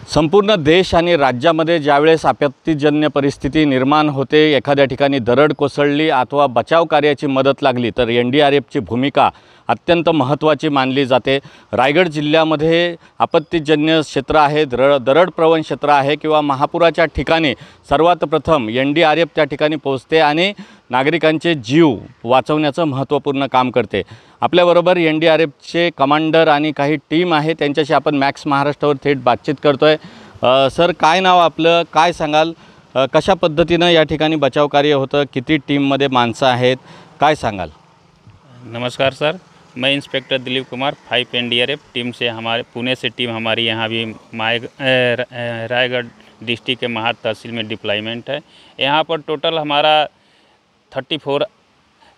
संपूर्ण देश आणि राज्यामध्ये ज्यावेळेस आपत्तीजन्य परिस्थिती निर्माण होते, एखाद्या ठिकाणी दरड कोसळली अथवा बचाव कार्याची मदत लागली तर NDRFची भूमिका अत्यंत महत्त्वाची मानली जाते। रायगड जिल्ह्यामध्ये आपत्तीजन्य क्षेत्र आहे, दरड प्रवण क्षेत्र आहे किंवा महापुराच्या ठिकाणी सर्वात प्रथम NDRF त्या ठिकाणी पोहोचते आणि नागरिकांचे जीव वाचवण्याचं महत्त्वपूर्ण काम करते। आपल्याबरोबर NDRFचे कमांडर आणि काही टीम आहे, त्यांच्याशी आपण मॅक्स महाराष्ट्रावर थेट बातचीत करतोय। सर, काय नाव आपलं, काय सांगाल, कशा पद्धतीनं या ठिकाणी बचाव कार्य होतं, किती टीममध्ये माणसं आहेत, काय सांगाल? नमस्कार सर, मैं inspector Dilip Kumar 5 NDRF team से, हमारे पुणे से टीम हमारी यहाँ भी रायगढ़ डिस्ट्रिक्ट के महाद तहसील में डिप्लॉयमेंट है। यहाँ पर टोटल हमारा 34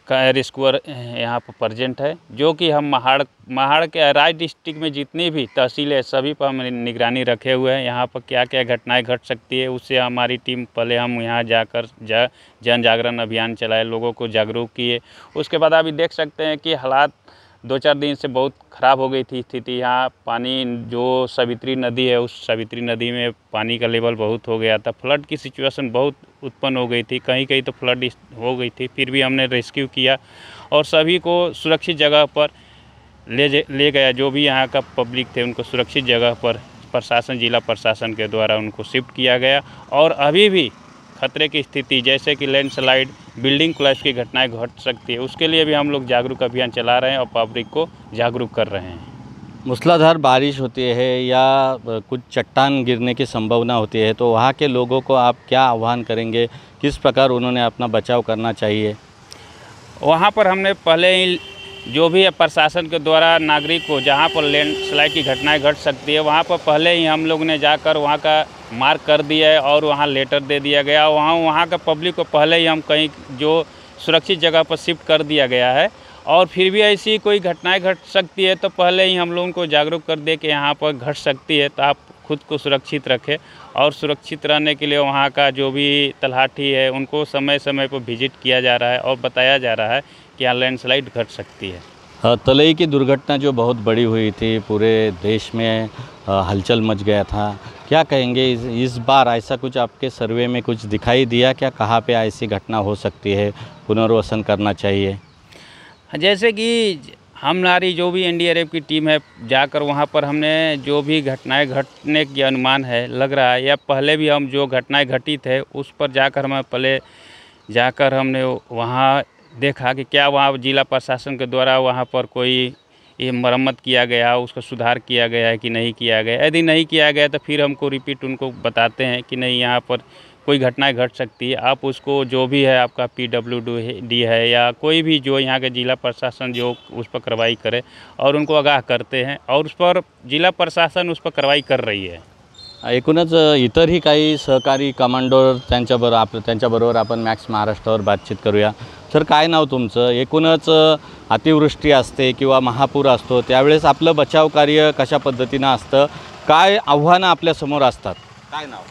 का रेस्क्यूअर यहाँ पर प्रेजेंट है, जो कि हम महाड़ के राय डिस्ट्रिक्ट में जितनी भी तहसील है सभी पर हम निगरानी रखे हुए हैं। यहाँ पर क्या क्या घटनाएं घट सकती है उससे हमारी टीम पहले हम यहाँ जाकर जन जागरण अभियान चलाए, लोगों को जागरूक किए। उसके बाद अभी देख सकते हैं कि हालात 2-4 दिन से बहुत ख़राब हो गई थी स्थिति। यहाँ पानी, जो सावित्री नदी है, उस सावित्री नदी में पानी का लेवल बहुत हो गया था, फ्लड की सिचुएशन बहुत उत्पन्न हो गई थी, कहीं कहीं तो फ्लड हो गई थी। फिर भी हमने रेस्क्यू किया और सभी को सुरक्षित जगह पर ले गया। जो भी यहाँ का पब्लिक थे उनको सुरक्षित जगह पर प्रशासन, जिला प्रशासन के द्वारा उनको शिफ्ट किया गया। और अभी भी खतरे की स्थिति जैसे कि लैंडस्लाइड, बिल्डिंग कोलैप्स की घटनाएं घट सकती है, उसके लिए भी हम लोग जागरूक अभियान चला रहे हैं और पब्लिक को जागरूक कर रहे हैं। मूसलाधार बारिश होती है या कुछ चट्टान गिरने की संभावना होती है, तो वहाँ के लोगों को आप क्या आह्वान करेंगे, किस प्रकार उन्होंने अपना बचाव करना चाहिए? वहाँ पर हमने पहले ही जो भी है प्रशासन के द्वारा नागरिक को, जहाँ पर लैंडस्लाइड की घटनाएं घट सकती है वहाँ पर पहले ही हम लोग ने जाकर वहाँ का मार्क कर दिया है और वहाँ लेटर दे दिया गया। वहाँ का पब्लिक को पहले ही हम कहीं जो सुरक्षित जगह पर शिफ्ट कर दिया गया है। और फिर भी ऐसी कोई घटनाएं घट सकती है तो पहले ही हम लोगों को जागरूक कर दे कि यहाँ पर घट सकती है, तो आप खुद को सुरक्षित रखें। और सुरक्षित रहने के लिए वहाँ का जो भी तलाठी है उनको समय समय पर विजिट किया जा रहा है और बताया जा रहा है कि यहाँ लैंडस्लाइड घट सकती है। तलई की दुर्घटना जो बहुत बड़ी हुई थी, पूरे देश में हलचल मच गया था, क्या कहेंगे इस बार ऐसा कुछ आपके सर्वे में कुछ दिखाई दिया क्या? कहाँ पे ऐसी घटना हो सकती है, पुनर्वसन करना चाहिए? जैसे कि हमारी जो भी NDRF की टीम है, जाकर वहाँ पर हमने जो भी घटनाएं घटने की अनुमान है लग रहा है, या पहले भी हम जो घटनाएं घटित है उस पर जाकर हमने वहाँ देखा कि क्या वहाँ जिला प्रशासन के द्वारा वहाँ पर कोई ये मरम्मत किया गया, उसका सुधार किया गया है कि नहीं किया गया। यदि नहीं किया गया तो फिर हमको रिपीट उनको बताते हैं कि नहीं, यहाँ पर कोई घटनाएं घट सकती है, आप उसको जो भी है आपका PWD है या कोई भी जो यहाँ के जिला प्रशासन जो उस पर कार्रवाई करे और उनको आगाह करते हैं और उस पर जिला प्रशासन उस पर कार्रवाई कर रही है। एकूणच इतरही काही सहकारी कमांडोर त्यांच्याबरोबर आपण मॅक्स महाराष्ट्रावर बातचीत करूया। सर, काय नाव तुमचं? एकूणच अतिवृष्टी असते किंवा महापूर असतो त्यावेळेस आपलं बचाव कार्य कशा पद्धतीनं असतं, काय आव्हानं आपल्यासमोर असतात? काय नाव?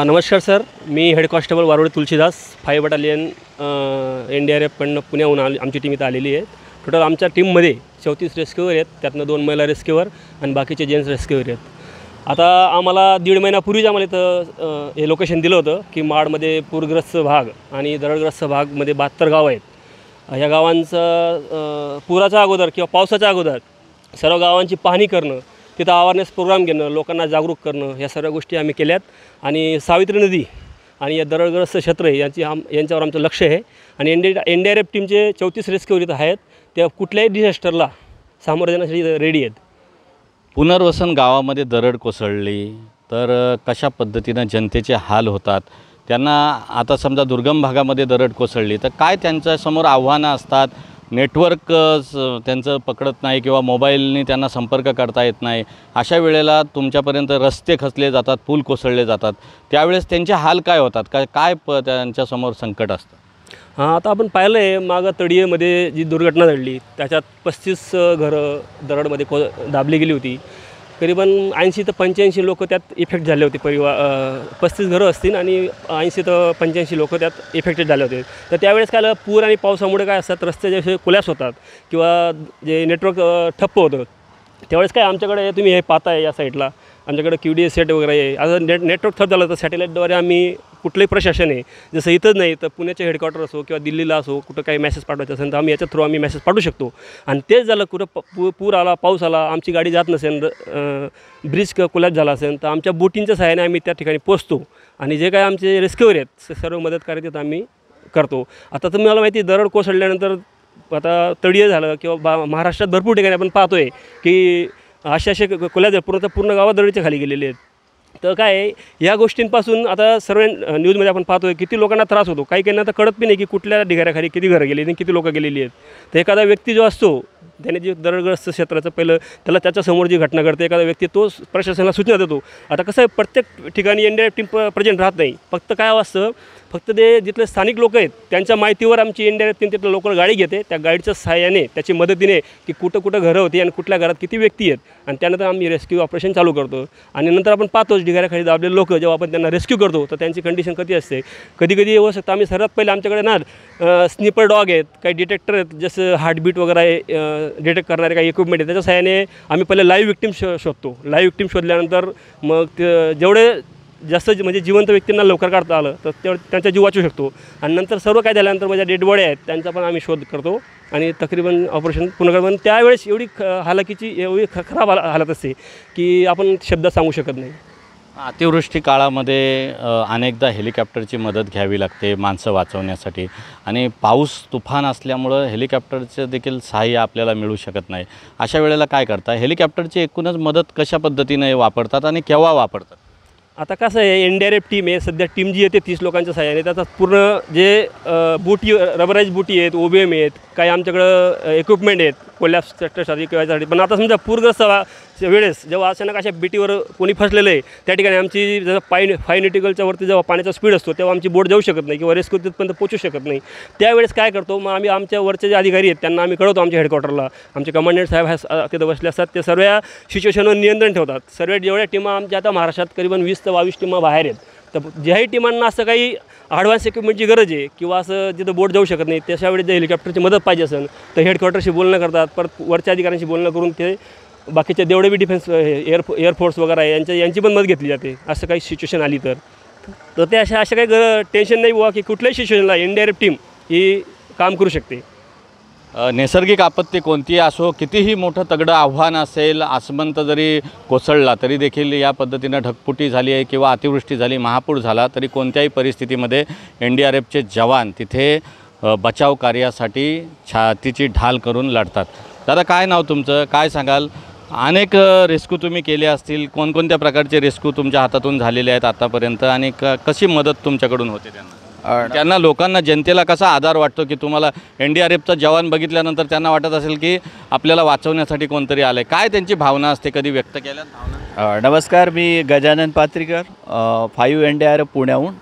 नमस्कार सर, मी head constable Warode Tulsidas, 5 battalion NDRF कडनं पुण्याहून आमची टीम इथं आलेली आहे। टोटल आमच्या टीममध्ये 34 रेस्क्यूअर आहेत, त्यातनं 2 महिला रेस्क्यूअर आणि बाकीचे जेंट्स रेस्क्यूअर आहेत। आता आम्हाला 1.5 महिन्यापूर्वीच आम्हाला इथं हे लोकेशन दिलं होतं की महाडमध्ये पूरग्रस्त भाग आणि दरडग्रस्त भागमध्ये 72 गावं आहेत। ह्या गावांचं पुराच्या अगोदर किंवा पावसाच्या अगोदर सर्व गावांची पाहणी करणं, तिथं अवेअरनेस प्रोग्राम घेणं, लोकांना जागरूक करणं, ह्या सर्व गोष्टी आम्ही केल्यात। आणि सावित्री नदी आणि या दरडग्रस्त क्षेत्र यांच्यावर आमचं लक्ष आहे। आणि NDRF टीमचे 34 रेस्क्यूअर इथं आहेत, त्या कुठल्याही डिझास्टरला सामोरं जाण्यासाठी रेडी आहेत। पुनर्वसन गावामध्ये दरड कोसळली तर कशा पद्धतीनं जनतेचे हाल होतात? त्यांना आता समजा दुर्गम भागामध्ये दरड कोसळली तर काय त्यांच्यासमोर आव्हानं असतात? नेटवर्क त्यांचं पकडत नाही किंवा मोबाईलने त्यांना संपर्क करता येत नाही, अशा वेळेला तुमच्यापर्यंत रस्ते खचले जातात, पूल कोसळले जातात, त्यावेळेस त्यांचे हाल काय होतात? काय त्यांच्यासमोर संकट असतं? हां, आता आपण पाहिलं आहे मागं तळीमध्ये जी दुर्घटना घडली त्याच्यात 35 घरं दरडमध्ये दाबली गेली होती। करीबन 80 ते 85 लोक त्यात इफेक्ट झाले होते। 35 घरं असतील आणि 80 ते 85 लोक त्यात इफेक्टेड झाले होते। तर त्यावेळेस काय पूर आणि पावसामुळे काय असतात, रस्ते जसे कोलॅप्स होतात किंवा जे नेटवर्क ठप्प होतं, त्यावेळेस काय आमच्याकडे तुम्ही हे पाहताय या साईडला आमच्याकडे QDA सेट वगैरे आहे. आता नेटवर्क थर झालं तर सॅटेलाईटद्वारे आम्ही कुठलंही प्रशासन आहे, जसं इथंच नाही तर पुण्याचे हेडक्वार्टर असो किंवा दिल्लीला असो, कुठं काही मेसेज पाठवायचा असेल तर आम्ही याच्या थ्रू आम्ही मेसेज पाठवू शकतो. आणि तेच झालं कुठं पूर आला, पाऊस आला, आमची गाडी जात नसेल, ब्रिज कोलॅप्स झाला असेल तर आमच्या बोटिंगच्या सहाय्याने आम्ही त्या ठिकाणी पोचतो आणि जे काय आमचे रेस्क्यूअर आहेत सर्व मदत कार्य तिथं आम्ही करतो. आता तुम्हाला माहिती दरड कोसळल्यानंतर आता तळीय झालं किंवा महाराष्ट्रात भरपूर ठिकाणी आपण पाहतो आहे की असे कोलॅप्स पूर्ण गावात दरडीच्या खाली गेलेले आहेत. तर काय आहे, या गोष्टींपासून आता सर्व न्यूजमध्ये आपण पाहतो आहे किती लोकांना त्रास होतो. काही काहींना तर कळत पण नाही की कुठल्या ढिगाऱ्याखाली किती घरं गेली आणि किती लोकं गेलेली आहेत. तर एखादा व्यक्ती जो असतो त्याने जे दरडग्रस्त क्षेत्राचं पहिलं त्याला त्याच्यासमोर जी घटना घडते, एखादा व्यक्ती तो प्रशासनाला सूचना देतो. आता कसं आहे, प्रत्येक ठिकाणी NDRF टीम प्रेझेंट राहत नाही. फक्त काय असतं, फक्त ते जिथले स्थानिक लोक आहेत त्यांच्या माहितीवर आमची NDRF टीम तिथलं लोकल गाडी घेते. त्या गाडीच्या सहाय्याने त्याची मदतीने की कुठं घरं होती आणि कुठल्या घरात किती व्यक्ती आहेत आणि त्यानंतर आम्ही रेस्क्यू ऑपरेशन चालू करतो. आणि नंतर आपण पाहतोच ढिगाऱ्याखाली दाबलेले लोक जेव्हा आपण त्यांना रेस्क्यू करतो तर त्यांची कंडिशन कधी असते. कधी येऊ शकतं आम्ही सर्वात पहिले आमच्याकडे ना स्निपर डॉग आहेत, काही डिटेक्टर आहेत, जसं हार्टबीट वगैरे आहे डिटेक्ट करणारे काही इक्विपमेंट आहे. त्याच्या सहाय्याने आम्ही पहिले लाईव्ह विक्टीम शोधतो. लाईव्ह विक्टीम शोधल्यानंतर मग जेवढे जास्त म्हणजे जिवंत व्यक्तींना लवकर काढता आलं तर त्यांचा जीव वाचू शकतो. आणि नंतर सर्व काय झाल्यानंतर माझ्या डेड बॉडी आहेत त्यांचा पण आम्ही शोध करतो आणि तकरीबन ऑपरेशन पूर्ण करतो. पण त्यावेळेस एवढी हालाकीची एवढी खराब हालत असते की आपण शब्दात सांगू शकत नाही. अतिवृष्टी काळामध्ये अनेकदा हेलिकॉप्टरची मदत घ्यावी लागते माणसं वाचवण्यासाठी आणि पाऊस तुफान असल्यामुळं हेलिकॉप्टरचं देखील सहाय्य आपल्याला मिळू शकत नाही. अशा वेळेला काय करता? हेलिकॉप्टरची एकूणच मदत कशा पद्धतीने वापरतात आणि केव्हा वापरतात? आता कसं आहे, NDRF टीम आहे सध्या. टीम जी येते 30 लोकांच्या सहाय्याने त्याचा पूर्ण जे बोटी रबराईज बोटी आहेत, OBM आहेत, काही आमच्याकडं इक्विपमेंट आहेत कोलॅप्स साठी किंवा यासाठी. पण आता समजा पूरग्रस्त वेळेस जेव्हा अचानक अशा बिटीवर कोणी फसलेलं आहे त्या ठिकाणी आमची जसं 5 नॉटिकलच्या वरती जेव्हा पाण्याचा स्पीड असतो तेव्हा आमची बोट जाऊ शकत नाही किंवा रेस्क्यू तिथपर्यंत पोहोचू शकत नाही. त्यावेळेस काय करतो, मग आम्ही आमच्या वरचे जे अधिकारी आहेत त्यांना आम्ही कळवतो. आमच्या हेडक्वार्टरला आमचे कमांडंट साहेब तिथं बसले असतात. ते सर्व सिच्युएशनवर नियंत्रण ठेवतात. सर्व जेवढ्या टीमा आमच्या आता महाराष्ट्रात करीबन 20 ते 22 टीमा बाहेर आहेत. तर ज्याही टीमांना असं काही ॲडव्हान्स इक्विपमेंटची गरज आहे किंवा असं जिथं बोट जाऊ शकत नाही त्याच्या वेळेस जर हेलिकॉप्टरची मदत पाहिजे असेल तर हेडक्वार्टरशी बोलणं करतात. परत वरच्या अधिकाऱ्यांशी बोलणं करून ते बाकीचे जेवढे बी डिफेन्स एअरफोर्स वगैरे आहे यांची पण मदत घेतली जाते. असं काही सिच्युएशन आली तर ते अशा काही टेन्शन नाही बुवा की कुठल्याही सिच्युएशनला NDRF टीम ही काम करू शकते. नैसर्गिक आपत्ती कोणतीही असो, कितीही मोठं तगडं आव्हान असेल, आसमंत जरी कोसळला तरी देखील या पद्धतीनं ढगफुटी झाली आहे किंवा अतिवृष्टी झाली, महापूर झाला तरी कोणत्याही परिस्थितीमध्ये NDRFचे जवान तिथे बचाव कार्यासाठी छातीची ढाल करून लढतात. दादा, काय नाव तुमचं? काय सांगाल? अनेक रेस्क्यू तुम्ही केले असतील, कोणकोणत्या प्रकारचे रेस्क्यू तुमच्या हातातून झालेले आहेत आतापर्यंत आणि कशी मदत तुमच्याकडून होते त्यांना लोकांना जनतेला कसा आधार वाटतो की तुम्हाला NDRFचा जवान बघितल्यानंतर त्यांना वाटत असेल की आपल्याला वाचवण्यासाठी कोणतरी आलं आहे? काय त्यांची भावना असते, कधी व्यक्त केल्यात भावना? नमस्कार, मी गजानन पात्रीकर, 5 NDRF पुण्याहून.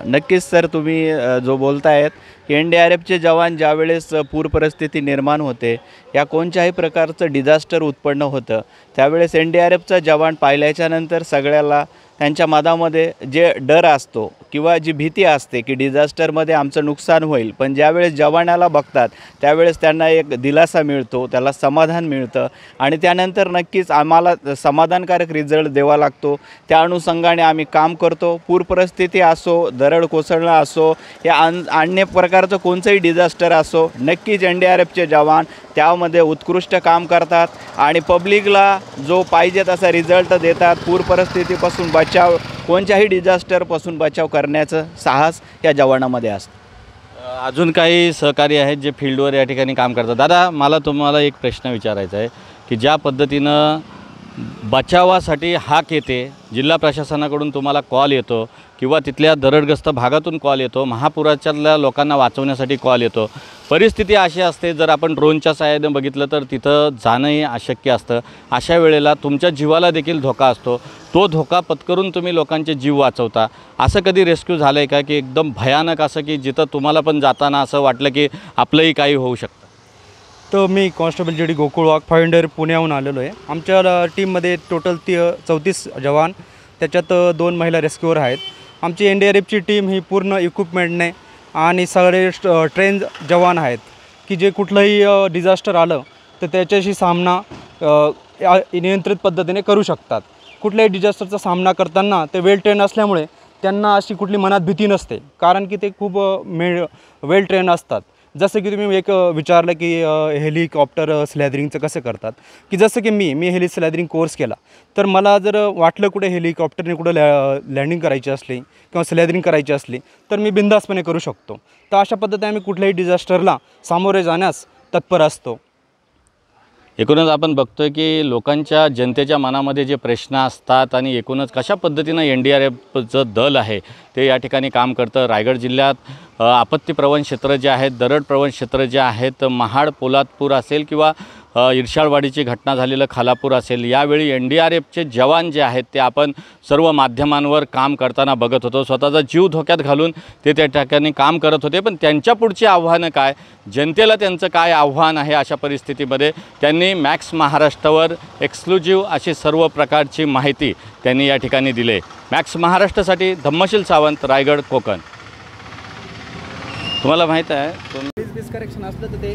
नक्कीच सर, तुम्ही जो बोलतायत की NDRFचे जवान ज्यावेळेस पूर परिस्थिती निर्माण होते या कोणत्याही प्रकारचं डिझास्टर उत्पन्न होतं त्यावेळेस NDRFचा जवान पाहिल्याच्यानंतर सगळ्याला त्यांच्या मनामध्ये जे डर असतो किंवा जी भीती असते की डिझास्टरमध्ये आमचं नुकसान होईल, पण ज्यावेळेस जवानाला बघतात त्यावेळेस त्यांना एक दिलासा मिळतो, त्याला समाधान मिळतं आणि त्यानंतर नक्कीच आम्हाला समाधानकारक रिझल्ट द्यावा लागतो. त्या अनुषंगाने आम्ही काम करतो. पूर परिस्थिती असो, दरड कोसळणं असो, या अन्य प्रकारचं कोणतंही डिझास्टर असो, नक्कीच NDRFचे जवान त्यामध्ये उत्कृष्ट काम करतात आणि पब्लिकला जो पाहिजे तसा रिझल्ट देतात. पूर परिस्थितीपासून बचाव, कोणत्याही डिझास्टरपासून बचाव करण्याचं साहस या जवानामध्ये असतं. अजून काही सहकारी आहेत जे फील्डवर या ठिकाणी काम करतात. दादा, मला तुम्हाला एक प्रश्न विचारायचा आहे की ज्या पद्धतीनं बचावासाठी हाक येते, जिल्हा प्रशासनाकडून तुम्हाला कॉल येतो किंवा तिथल्या दरडग्रस्त भागातून कॉल येतो, महापुराच्यातल्या लोकांना वाचवण्यासाठी कॉल येतो, परिस्थिती अशी असते जर आपण ड्रोनच्या सहाय्याने बघितलं तर तिथं जाणंही अशक्य असतं. अशा वेळेला तुमच्या जीवाला देखील धोका असतो. तो धोका पत्करून तुम्ही लोकांचे जीव वाचवता. असं कधी रेस्क्यू झालं आहे का की एकदम भयानक असं की जिथं तुम्हाला पण जाताना असं वाटलं की आपलंही काही होऊ शकतं? तर मी कॉन्स्टेबल JD गोकुळ वाघ, 5 NDRF पुण्याहून आलेलो आहे. आमच्या टीममध्ये टोटल 34 जवान, त्याच्यात 2 महिला रेस्क्यूअर आहेत. आमची NDRFची टीम ही पूर्ण इक्विपमेंटने आणि सगळे ट्रेन जवान आहेत की जे कुठलंही डिझास्टर आलं तर त्याच्याशी सामना नियंत्रित पद्धतीने करू शकतात. कुठल्याही डिझास्टरचा सामना करताना ते वेल ट्रेन असल्यामुळे त्यांना अशी कुठली मनात भीती नसते, कारण की ते खूप वेल ट्रेन असतात. जसं की तुम्ही एक विचारलं की हेलिकॉप्टर स्लॅदरिंगचं कसं करतात, की जसं की मी हेली स्लॅदरिंग कोर्स केला, तर मला जर वाटलं कुठे हेलिकॉप्टरने कुठं लँडिंग करायची असली किंवा स्लॅदरिंग करायची असली तर मी बिंदासपणे करू शकतो. तर अशा पद्धतीने आम्ही कुठल्याही डिझास्टरला सामोरे जाण्यास तत्पर असतो. एकूणच आपण बघतोय की लोकांच्या जनतेच्या मनामध्ये जे प्रश्न असतात आणि एकूणच कशा पद्धतीनं NDRFचं दल आहे ते या ठिकाणी काम करतं. रायगड जिल्ह्यात आपत्तीप्रवण क्षेत्र जे आहेत, दरडप्रवण क्षेत्र जे आहेत, महाड पोलादपूर असेल किंवा इर्शाळवाडीची घटना झालेलं खालापूर असेल, यावेळी NDRFचे जवान जे आहेत ते आपण सर्व माध्यमांवर काम करताना बघत होतो. स्वतःचा जीव धोक्यात घालून ते त्या ठिकाणी काम करत होते. पण त्यांच्या पुढची आव्हानं काय, जनतेला त्यांचं काय आव्हान आहे, अशा परिस्थितीमध्ये त्यांनी मॅक्स महाराष्ट्रावर एक्सक्लुझिव्ह अशी सर्व प्रकारची माहिती त्यांनी या ठिकाणी दिली. मॅक्स महाराष्ट्रासाठी धम्मशील सावंत, रायगड, कोकण. तुम्हाला माहीत आहे डिस्करेक्शन असलं तर ते